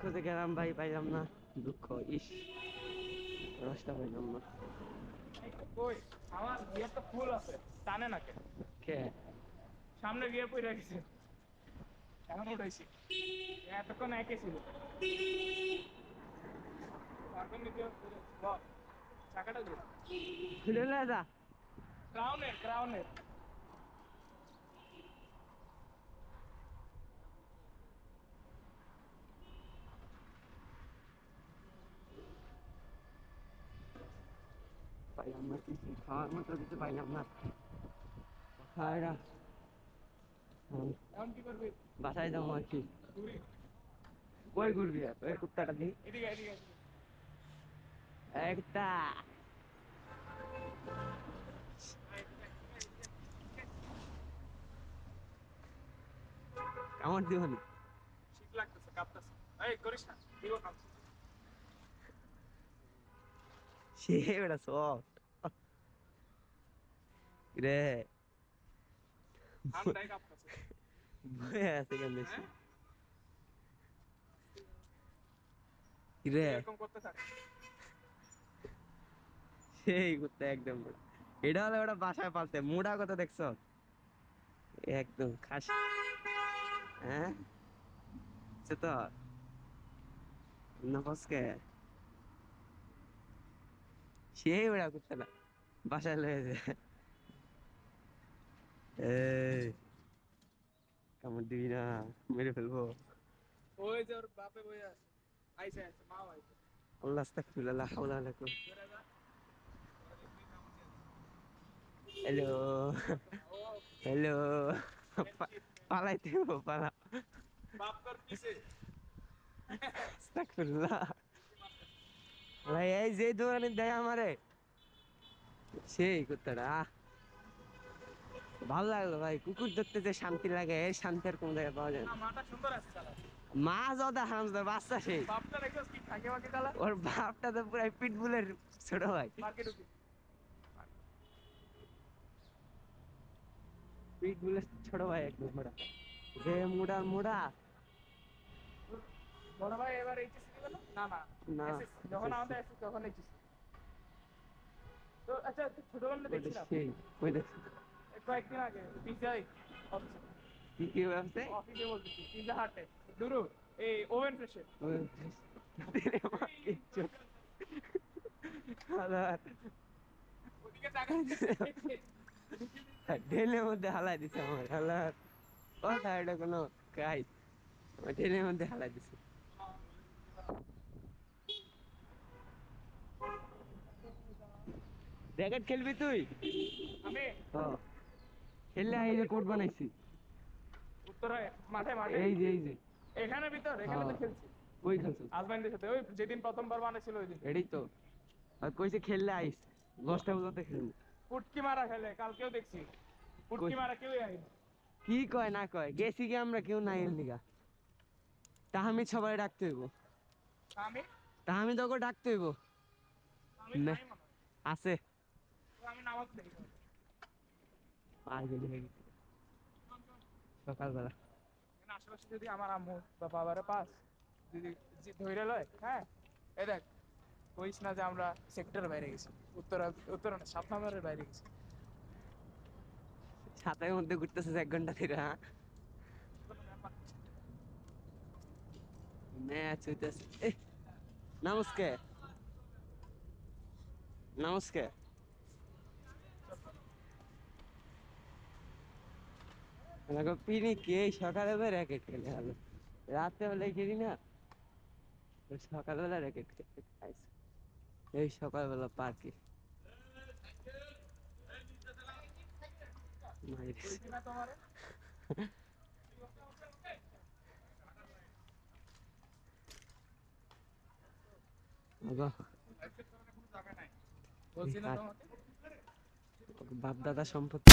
খুঁজে গেলাম ভাই, পাইলাম না, দুঃখ। ইস, রসটা পাইলাম না। কই আমার গিয়ার তো ফুল আছে, টানে না কেন? কে? সামনে গিয়ার পড়ে গেছে, এখন উঠাইছি। এতক্ষণ একে ছিল। এখন নিতে বল, চাকাটা দে। খুলে না যা। ক্রাউনের ক্রাউনের পাইলাম না কিছু, খাওয়ার মতো কিছু পাইলাম না। খাওয়া এখন কি করবি? বাসায় যাবো আর কি। ঘুরি কই ঘুরবি আর? ওই কুত্তাটা দিই এদিকে এদিকে এদিকে। একটা। কামড় দিবনি? শীত লাগতেছে, কাঁপতেছে। এই করিস না, দিব কাম। সে বেটা সফট রে। ঠান্ডায় কাঁপতেছে। বয়ে আছে কেন বেশি হ্যাঁ রে? এরকম করতে থাকে। সেই কুত্তা একদম বড়। এটা হলো ওটা বাসায় পালতে, মুড়া কথা দেখছ? একদম খাস। হ্যাঁ সে তো নফসকে সেই বেড়া কুত্তাটা বাসায় লয়ে যায়। এই কামড় দিবি না, মেরে ফেলবো। ওই যে ওর বাপে বই আছে, আইসে আইসে মাও আইসে। আল্লাহ আস্তাগফিরুল্লাহ, লা হাওলা ওয়ালা কুওয়াতা। বেড়া যা, ওরা দেখবি কামড় দিয়ে দিবে। হ্যালো ও হ্যালো, ফ্রেন্ডশিপ পালাইতে হবো, পালা। বাপ তোর পিছে। আস্তাগফিরুল্লাহ ভাই, এই যে দোকানে দেয় আমারে সেই কুত্তাটা, ভালো লাগলো ভাই। কুকুর ধরতে যে শান্তি লাগে, এই শান্তি আর কোন জায়গায় পাওয়া যায় না না। মাটা সুন্দর আছে শালা। মা যদা হামদা বাচ্চা সেই। বাপটা দেখছস কি থাকে বাকি শালা। ওর বাপটা তো পুরাই পিটবুলের ছোট ভাই। মার্কেট ঢুকি। পিটবুলের ছোট ভাই একদম মোড়া, যে মোড়া মোড়া। বড় ভাই এবার এইচএসসি দিবে না? না না না এসএসসি, যখন আমাদের এসএসসি তখন এইচএসসি। তো আচ্ছা ছোটবেলায় ওইটা দেখছিলাম সেই, ওইটা কয়েকদিন আগে পিজাই অফিসে, কি কি ব্যবস্থা? অফিসে বলতেছি পিজা হাটে দুরু এই ওভেন ফ্রেশে। ওদিকে তাকাচ্ছে। ঢেলের মধ্যে হালাই দিছে আমার হালার কথা, এটা কোনো কাজ? ঢেলের মধ্যে হালাই দিছে। র্যাকেট খেলবি তুই? আমি হ্যাঁ, খেললে এই যে কোর্ট বানাইছি। উত্তরে মাঠে মাঠে এই যে এই যে এখানে ভিতর এখানে তো হ্যাঁ, খেলছি কই খেলছিস? হাজব্যান্ডের সাথে, ওই যেদিন প্রথমবার বানাইছিল ওই দিন। এটাই তো, আর কইছে খেললে আইস 10টা পর্যন্ত খেলবো। পুটকি মারা খেলে কালকেও দেখছি, পুটকি মারা কেউই আইনি। কি কয় না কয়, গেছি কি আমরা কেউ নাই এর লিগা। তাহমিদ সবাই ডাকতে হইব, আমি তাহমিদ ওকে ডাকতে হইব। আমি না নাই মনে হয়। আছে, তো আমি নামাজ পড়ি। আর গেলি হয়ে গেছে সকালবেলা। এখানে আশেপাশে যদি আমার আম্মু বা বাবারে পাস যদি ধরে লয়, হ্যাঁ এই দেখ কইস না যে আমরা সেক্টরের বাইরে গেছি, উত্তরা না 7 নম্বরের বাইরে গেছি। ছাতার মধ্যে ঘুরতেছে 1 ঘন্টা ধরে। হ্যাঁ, কোনো ব্যাপার না। ম্যাচ হইতেছে। নমস্কার নমস্কার। দেখো পিনি কে সকালবেলা র্যাকেট খেলে হলো, রাতে বেলায় খেলি না, সকালবেলা র্যাকেট খেলতে খাইছে এই সকালবেলা পার্কে। কইছি না তোমারে। বলছি না তোমাকে। বাপ দাদা সম্পত্তি।